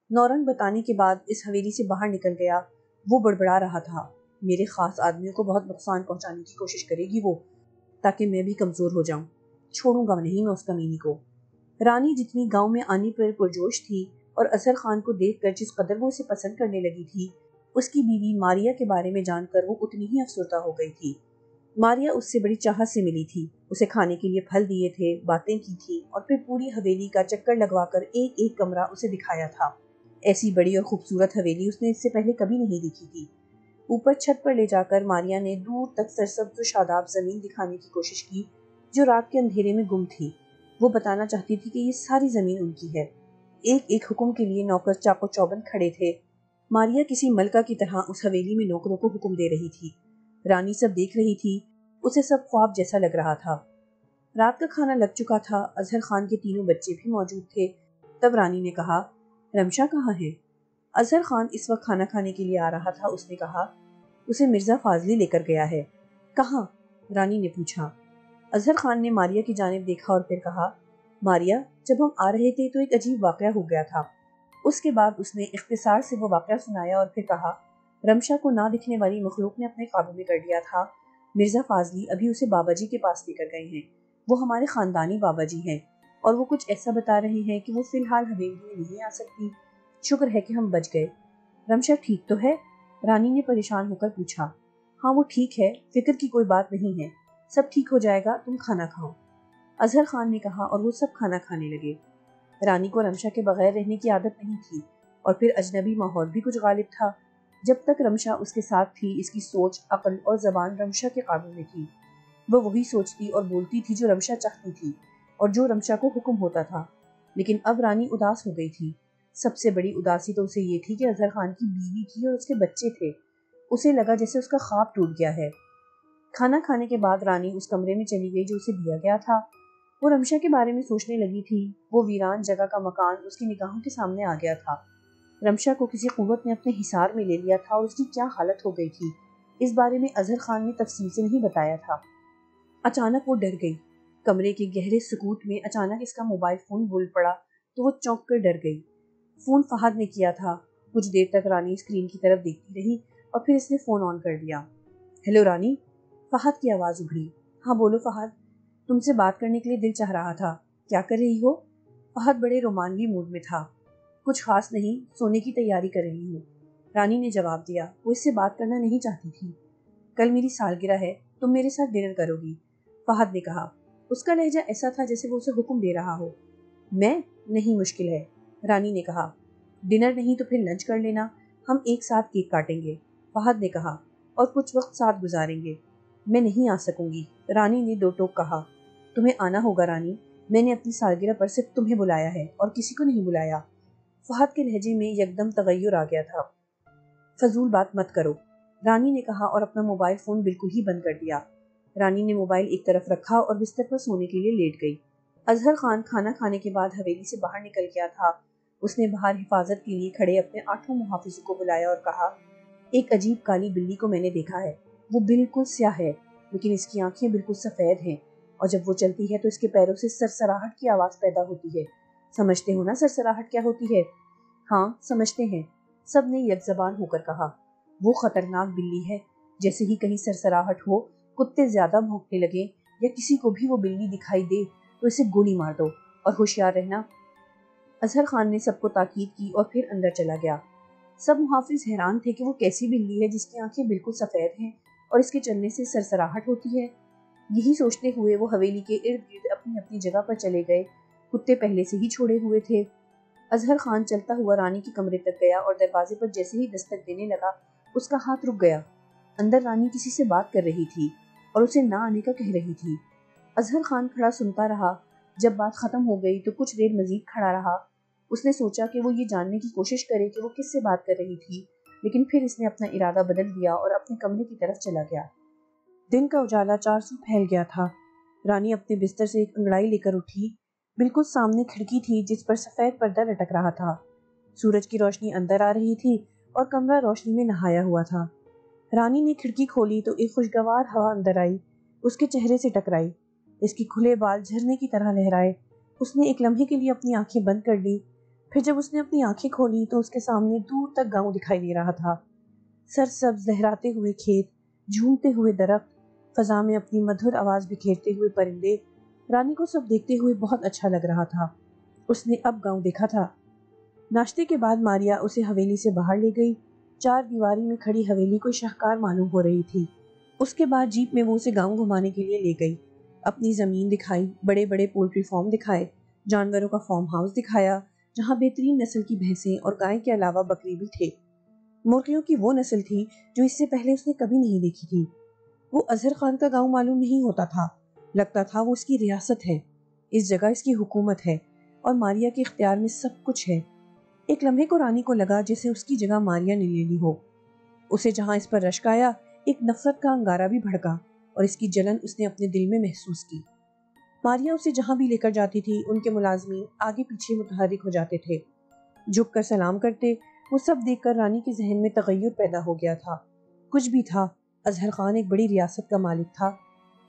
نورنگ بتانے کے بعد اس حویلی سے باہر نکل گیا۔ وہ بڑبڑا رہا تھا، میرے خاص آدمیوں کو بہت نقصان پہنچانے کی کوشش کرے گی وہ، تاکہ میں بھی کمزور ہو جاؤں۔ چھوڑوں گا نہیں میں اس کمینی کو۔ رانی جتنی گاؤں میں آنے پر پرجوش تھی اور اظہر خان کو دیکھ کر جس قدر وہ اسے پسند کرنے لگی تھی، اس کی بیوی ماریا کے بارے میں جان کر وہ اتنی ہی افسردہ ہو گئی تھی۔ ماریا اس سے بڑی چاہت سے ملی تھی، اسے کھانے کے لیے پھل دیے تھے، باتیں کی تھی اور پھر پوری حویلی کا چکر لگوا کر ایک ایک کمرہ اسے دکھایا تھا۔ ایسی بڑی اور خوبصورت حویلی اس نے اس سے پہلے کبھی نہیں دیکھی تھی۔ اوپر چھت پر لے جا کر ماریا نے دور تک سرسبز و شاداب زمین دکھانے کی کوشش کی جو رات کے اندھیرے میں گم تھی۔ وہ بتانا چاہتی تھی کہ یہ ساری زمین ان کی ہے۔ ایک ایک حکم کے لیے نوکر چاقو چوبند کھڑے تھے۔ ماریا کسی ملکہ کی طرح اس حویلی میں نوکروں کو حکم دے رہی تھی۔ رانی سب دیکھ رہی تھی، اسے سب خواب جیسا لگ رہا تھا۔ رات کا کھانا لگ چکا تھا، اظہر خان کے تینوں بچے بھی موجود تھے۔ تب رانی نے کہا، رمشا کہاں ہے؟ اظہر خان اس وقت کھانا کھانے کے لیے آ رہا تھا۔ اس نے کہا، اسے مرزا فاضلی لے کر گیا ہے۔ کہاں؟ رانی نے پوچھا۔ اظہر خان نے ماریا کی جانب دیکھا اور پھر کہا، ماریا، جب ہم آ رہے تھے تو ایک عجیب واقعہ ہو گیا تھا۔ اس کے بعد اس نے اختصار سے وہ واقعہ سنایا اور پھر کہا، رمشا کو نہ دکھنے والی مخلوق نے اپنے قابو میں کر لیا تھا۔ مرزا فاضلی ابھی اسے بابا جی کے پاس لے کر گئے ہیں، وہ ہمارے خاندانی بابا جی ہیں اور وہ کچھ ایسا بتا رہے ہیں کہ وہ فی الحال حویلی میں نہیں آ سکتی۔ شکر ہے کہ ہم بچ گئے۔ رمشا ٹھیک تو ہے؟ رانی نے پریشان ہو کر پوچھا۔ ہاں وہ ٹھیک ہے، فکر کی کوئی بات نہیں ہے، سب ٹھیک ہو جائے گا، تم کھانا کھاؤ، اظہر خان نے کہا اور وہ سب کھانا کھانے لگے۔ رانی کو رمشا کے بغیر رہنے کی عادت نہیں تھی اور پھر اجنبی ماحول بھی کچھ غالب تھا۔ جب تک رمشا اس کے ساتھ تھی اس کی سوچ، عقل اور زبان رمشا کے قابو میں تھی۔ وہ وہی سوچتی اور بولتی تھی جو رمشا چاہتی تھی اور جو رمشا کو حکم ہوتا تھا۔ لیکن اب رانی اداس ہو گئی تھی۔ سب سے بڑی اداسی تو اسے یہ تھی کہ اظہر خان کی بیوی تھی اور اس کے بچے تھے۔ اسے لگا جیسے اس کا خواب ٹوٹ گیا ہے۔ کھانا کھانے کے بعد رانی اس کمرے میں چلی گئی جو اسے دیا گیا تھا۔ وہ رمشا کے بارے میں سوچنے لگی تھی۔ وہ ویران جگہ کا مکان اس کی نگاہوں کے سامنے آ گیا تھا۔ رمشا کو کسی قوت نے اپنے حصار میں لے لیا تھا اور اس کی کیا حالت ہو گئی تھی اس بارے میں اظہر خان نے تفصیل سے نہیں بتایا تھا۔ اچانک وہ ڈر گئی۔ کمرے کے گہرے سکوت میں اچانک اس کا موبائل فون بول پڑا تو وہ چونک کر ڈر گئی۔ فون فہد نے کیا تھا۔ کچھ دیر تک رانی اسکرین کی طرف دیکھتی رہی اور پھر اس نے فون آن کر دیا۔ ہیلو رانی، فہد کی آواز ابھری۔ ہاں بولو فہد، تم سے بات کرنے کے لیے دل چاہ رہا تھا، کیا کر رہی ہو؟ فہد بڑے رومانوی موڈ میں تھا۔ کچھ خاص نہیں، سونے کی تیاری کر رہی ہوں، رانی نے جواب دیا۔ وہ اس سے بات کرنا نہیں چاہتی تھی۔ کل میری سالگرہ ہے، تم میرے ساتھ ڈنر کرو گی، فہد نے کہا۔ اس کا لہجہ ایسا تھا جیسے وہ اسے حکم دے رہا ہو۔ میں نہیں، مشکل ہے، رانی نے کہا۔ ڈنر نہیں تو پھر لنچ کر لینا، ہم ایک ساتھ کیک کاٹیں گے، فہد نے کہا، اور کچھ وقت ساتھ گزاریں گے۔ میں نہیں آ سکوں گی، رانی نے دو ٹوک کہا۔ تمہیں آنا ہوگا رانی، میں نے اپنی سالگرہ پر صرف تمہیں بلایا ہے اور کسی کو نہیں بلایا۔ فہد کے لہجے میں یکدم تغیر آ گیا تھا۔ فضول بات مت کرو، رانی نے کہا اور اپنا موبائل فون بالکل ہی بند کر دیا۔ رانی نے موبائل ایک طرف رکھا اور بستر پر سونے کے لیے لیٹ گئی۔ اظہر خان کھانا کھانے کے بعد حویلی سے باہر نکل گیا تھا۔ اس نے باہر حفاظت کے لیے کھڑے اپنے 8 محافظوں کو بلایا اور کہا، ایک عجیب کالی بلی کو میں نے دیکھا ہے، وہ بالکل سیاہ ہے لیکن اس کی آنکھیں بالکل سفید ہیں اور جب وہ چلتی ہے تو اس کے پیروں سے سرسراہٹ کی آواز پیدا ہوتی ہے۔ سمجھتے ہو نا سرسراہٹ کیا ہوتی ہے؟ ہاں سمجھتے ہیں، سب نے یک زبان ہو کر کہا۔ وہ خطرناک بلی ہے، جیسے ہی کہیں سرسراہٹ ہو، کتے زیادہ بھونکنے لگے یا کسی کو بھی وہ بلی دکھائی دے تو اسے گولی مار دو اور ہوشیار رہنا۔ اظہر خان نے سب کو تاکید کی اور پھر اندر چلا گیا۔ سب محافظ حیران تھے کہ وہ کیسی بلی ہے جس کی آنکھیں بالکل سفید ہیں اور اس کے چلنے سے سرسراہٹ ہوتی ہے۔ یہی سوچتے ہوئے وہ حویلی کے ارد گرد اپنی اپنی جگہ پر چلے گئے۔ کتے پہلے سے ہی چھوڑے ہوئے تھے۔ اظہر خان چلتا ہوا رانی کے کمرے تک گیا اور دروازے پر جیسے ہی دستک دینے لگا اس کا ہاتھ رک گیا۔ اندر رانی کسی سے بات کر رہی تھی اور اسے نہ آنے کا کہہ رہی تھی۔ اظہر خان کھڑا سنتا رہا۔ جب بات ختم ہو گئی تو کچھ دیر مزید کھڑا رہا۔ اس نے سوچا کہ وہ یہ جاننے کی کوشش کرے کہ وہ کس سے بات کر رہی تھی، لیکن پھر اس نے اپنا ارادہ بدل دیا اور اپنے کمرے کی طرف چلا گیا۔ دن کا اجالا 400 پھیل گیا تھا۔ رانی اپنے بستر سے ایک انگڑائی لے کر اٹھی۔ بالکل سامنے کھڑکی تھی جس پر سفید پردہ لٹک رہا تھا۔ سورج کی روشنی اندر آ رہی تھی اور کمرہ روشنی میں نہایا ہوا تھا۔ رانی نے کھڑکی کھولی تو ایک خوشگوار ہوا اندر آئی، اس کے چہرے سے ٹکرائی۔ اس کے کھلے بال جھرنے کی طرح لہرائے۔ اس نے ایک لمحے کے لیے اپنی آنکھیں بند کر لی۔ پھر جب اس نے اپنی آنکھیں کھولی تو اس کے سامنے دور تک گاؤں دکھائی دے رہا تھا۔ سرسبز لہراتے ہوئے کھیت، جھومتے ہوئے درخت، فضا میں اپنی مدھر آواز بکھیرتے ہوئے پرندے۔ رانی کو سب دیکھتے ہوئے بہت اچھا لگ رہا تھا۔ اس نے اب گاؤں دیکھا تھا۔ ناشتے کے بعد ماریا اسے حویلی سے باہر لے گئی۔ 4 دیواری میں کھڑی حویلی کوئی شاہکار معلوم ہو رہی تھی۔ اس کے بعد جیپ میں وہ اسے گاؤں گھمانے کے لیے لے گئی۔ اپنی زمین دکھائی، بڑے بڑے پولٹری فارم دکھائے، جانوروں کا فارم ہاؤس دکھایا جہاں بہترین نسل کی بھینسیں اور گائے کے علاوہ بکری بھی تھے۔ مرغیوں کی وہ نسل تھی جو اس سے پہلے اس نے کبھی نہیں دیکھی تھی۔ وہ اظہر خان کا گاؤں معلوم نہیں ہوتا تھا، لگتا تھا وہ اس کی ریاست ہے، اس جگہ اس کی حکومت ہے اور ماریا کے اختیار میں سب کچھ ہے۔ ایک لمحے کو رانی کو لگا جیسے اس کی جگہ ماریا نے لے لی ہو۔ اسے جہاں اس پر رشک آیا، ایک نفرت کا انگارہ بھی بھڑکا اور اس کی جلن اس نے اپنے دل میں محسوس کی۔ ماریا اسے جہاں بھی لے کر جاتی تھی ان کے ملازمین آگے پیچھے متحرک ہو جاتے تھے، جھک کر سلام کرتے۔ وہ سب دیکھ کر رانی کے ذہن میں تغیر پیدا ہو گیا تھا۔ کچھ بھی تھا، اظہر خان ایک بڑی ریاست کا مالک تھا،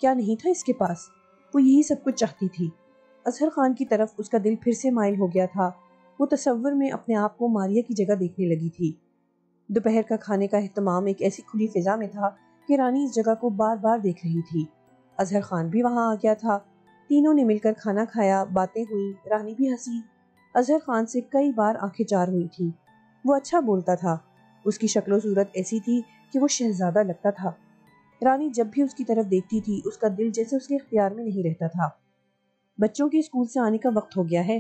کیا نہیں تھا اس کے پاس؟ وہ یہی سب کچھ چاہتی تھی۔ اظہر خان کی طرف اس کا دل پھر سے مائل ہو گیا تھا۔ وہ تصور میں اپنے آپ کو ماریا کی جگہ دیکھنے لگی تھی۔ دوپہر کا کھانے کا اہتمام ایک ایسی کھلی فضا میں تھا کہ رانی اس جگہ کو بار بار دیکھ رہی تھی۔ اظہر خان بھی وہاں آ گیا تھا۔ تینوں نے مل کر کھانا کھایا، باتیں ہوئی، رانی بھی ہنسی۔ اظہر خان سے کئی بار آنکھیں چار ہوئی تھی۔ وہ اچھا بولتا تھا، اس کی شکل و صورت ایسی تھی کہ وہ شہزادہ لگتا تھا۔ رانی جب بھی اس کی طرف دیکھتی تھی اس کا دل جیسے اس کے اختیار میں نہیں رہتا تھا۔ بچوں کے اسکول سے آنے کا وقت ہو گیا ہے۔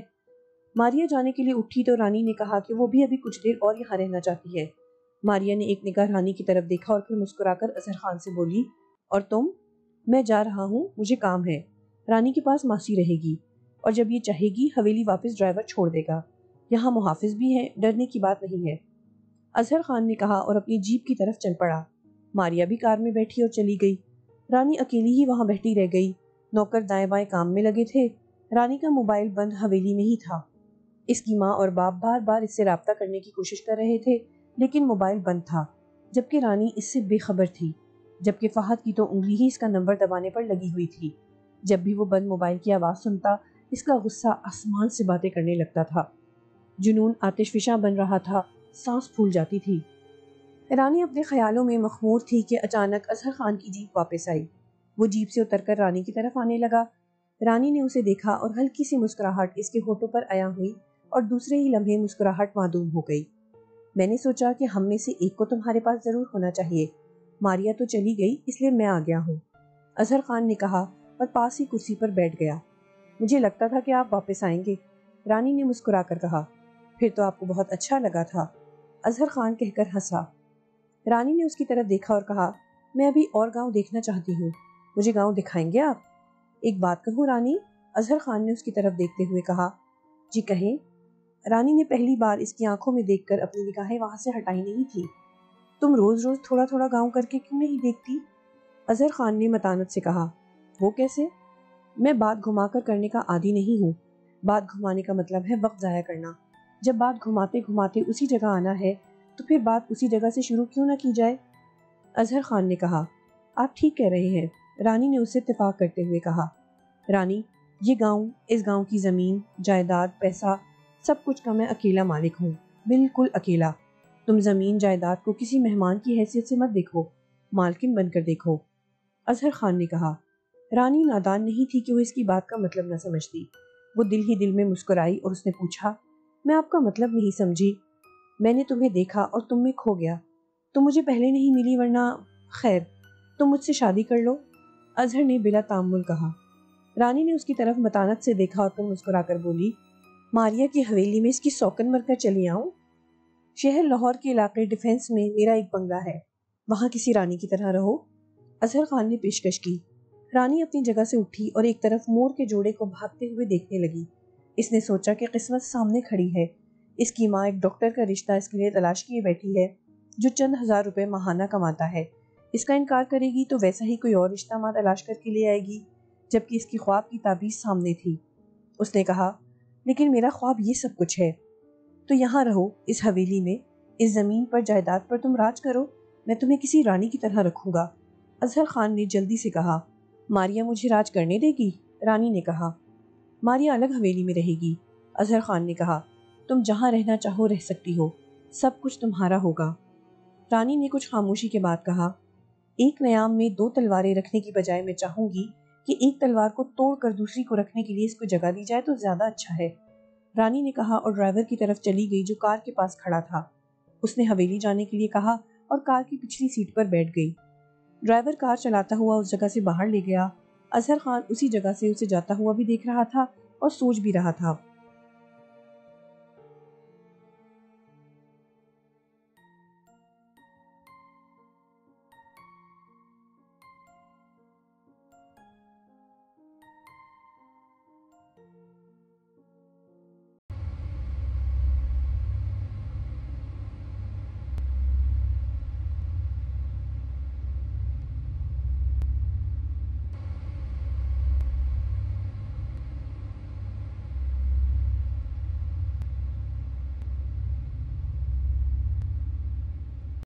ماریا جانے کے لیے اٹھی تو رانی نے کہا کہ وہ بھی ابھی کچھ دیر اور یہاں رہنا چاہتی ہے۔ ماریا نے ایک نگاہ رانی کی طرف دیکھا اور پھر مسکرا کر اظہر خان سے بولی، اور تم؟ میں جا رہا ہوں، مجھے کام ہے۔ رانی کے پاس ماسی رہے گی، اور جب یہ چاہے گی حویلی واپس ڈرائیور چھوڑ دے گا۔ یہاں محافظ بھی ہے، ڈرنے کی بات نہیں ہے، اظہر خان نے کہا اور اپنی جیپ کی طرف چل پڑا۔ ماریا بھی کار میں بیٹھی اور چلی گئی۔ رانی اکیلی ہی وہاں بیٹھی رہ گئی۔ نوکر دائیں بائیں کام میں لگے تھے۔ رانی کا موبائل بند حویلی میں ہی تھا۔ اس کی ماں اور باپ بار بار اس سے رابطہ کرنے کی کوشش کر رہے تھے، لیکن موبائل بند تھا، جبکہ رانی اس سے بے خبر تھی، جبکہ فہد کی تو انگلی ہی اس کا نمبر دبانے پر لگی ہوئی تھی۔ جب بھی وہ بند موبائل کی آواز سنتا، اس کا غصہ آسمان سے باتیں کرنے لگتا تھا۔ جنون آتش فشاں بن رہا تھا، سانس پھول جاتی تھی۔ رانی اپنے خیالوں میں مخمور تھی کہ اچانک اظہر خان کی جیپ واپس آئی۔ وہ جیپ سے اتر کر رانی کی طرف آنے لگا۔ رانی نے اسے دیکھا اور ہلکی سی مسکراہٹ اس کے ہونٹوں پر عیاں ہوئی اور دوسرے ہی لمحے مسکراہٹ معدوم ہو گئی۔ میں نے سوچا کہ ہم میں سے ایک کو تمہارے پاس ضرور ہونا چاہیے۔ ماریا تو چلی گئی، اس لیے میں آ گیا ہوں، اظہر خان نے کہا اور پاس ہی کرسی پر بیٹھ گیا۔ مجھے لگتا تھا کہ آپ واپس آئیں گے، رانی نے مسکرا کر کہا۔ پھر تو آپ کو بہت اچھا لگا تھا، اظہر خان کہہ کر ہنسا۔ رانی نے اس کی طرف دیکھا اور کہا، میں ابھی اور گاؤں دیکھنا چاہتی ہوں، مجھے گاؤں دکھائیں گے آپ؟ ایک بات کہوں رانی، اظہر خان نے اس کی طرف دیکھتے ہوئے کہا۔ جی کہیں۔ رانی نے پہلی بار اس کی آنکھوں میں دیکھ کر اپنی نگاہیں وہاں سے ہٹائی نہیں تھی۔ تم روز روز تھوڑا تھوڑا گاؤں کر کے کیوں نہیں دیکھتی؟ اظہر خان نے متانت سے کہا۔ وہ کیسے؟ میں بات گھما کر کرنے کا عادی نہیں ہوں۔ بات گھمانے کا مطلب ہے وقت ضائع کرنا۔ جب بات گھماتے گھماتے اسی جگہ آنا ہے تو پھر بات اسی جگہ سے شروع کیوں نہ کی جائے؟ اظہر خان نے کہا۔ آپ ٹھیک کہہ رہے ہیں، رانی نے اس سے اتفاق کرتے ہوئے کہا۔ رانی، یہ گاؤں، اس گاؤں کی زمین، جائیداد، پیسہ، سب کچھ کا میں اکیلا مالک ہوں، بالکل اکیلا۔ تم زمین جائیداد کو کسی مہمان کی حیثیت سے مت دیکھو، مالکن بن کر دیکھو، اظہر خان نے کہا۔ رانی نادان نہیں تھی کہ وہ اس کی بات کا مطلب نہ سمجھتی۔ وہ دل ہی دل میں مسکرائی اور اس نے پوچھا، میں آپ کا مطلب نہیں سمجھی۔ میں نے تمہیں دیکھا اور تم میں کھو گیا۔ تم مجھے پہلے نہیں ملی، ورنہ خیر، تم مجھ سے شادی کر لو، اظہر نے بلا تامل کہا۔ رانی نے اس کی طرف متانت سے دیکھا اور پھر مسکرا کر بولی، ماریا کی حویلی میں اس کی سوکن مر کر چلی آؤں؟ شہر لاہور کے علاقے ڈیفینس میں میرا ایک بنگلہ ہے، وہاں کسی رانی کی طرح رہو، اظہر خان نے پیشکش کی۔ رانی اپنی جگہ سے اٹھی اور ایک طرف مور کے جوڑے کو بھاگتے ہوئے دیکھنے لگی۔ اس نے سوچا کہ قسمت سامنے کھڑی ہے۔ اس کی ماں ایک ڈاکٹر کا رشتہ اس کے لیے تلاش کیے بیٹھی ہے، جو چند ہزار روپے ماہانہ کماتا ہے۔ اس کا انکار کرے گی تو ویسا ہی کوئی اور رشتہ ماں تلاش کر کے لے آئے گی، جبکہ اس کی خواب کی تعبیر سامنے تھی۔ اس نے کہا، لیکن میرا خواب یہ سب کچھ ہے۔ تو یہاں رہو، اس حویلی میں، اس زمین پر، جائیداد پر تم راج کرو، میں تمہیں کسی رانی کی طرح رکھوں گا، اظہر خان نے جلدی سے کہا۔ ماریا مجھے راج کرنے دے گی؟ رانی نے کہا۔ ماریا الگ حویلی میں رہے گی، اظہر خان نے کہا۔ تم جہاں رہنا چاہو رہ سکتی ہو، سب کچھ تمہارا ہوگا۔ رانی نے کچھ خاموشی کے بعد کہا، ایک نیام میں دو تلواریں رکھنے کی بجائے میں چاہوں گی کہ ایک تلوار کو توڑ کر دوسری کو رکھنے کے لیے اس کو جگہ دی جائے تو زیادہ اچھا ہے، رانی نے کہا اور ڈرائیور کی طرف چلی گئی جو کار کے پاس کھڑا تھا۔ اس نے حویلی جانے کے لیے کہا اور کار کی پچھلی سیٹ پر بیٹھ گئی۔ ڈرائیور کار چلاتا ہوا اس جگہ سے باہر لے گیا۔ اظہر خان اسی جگہ سے اسے جاتا ہوا بھی دیکھ رہا تھا اور سوچ بھی رہا تھا۔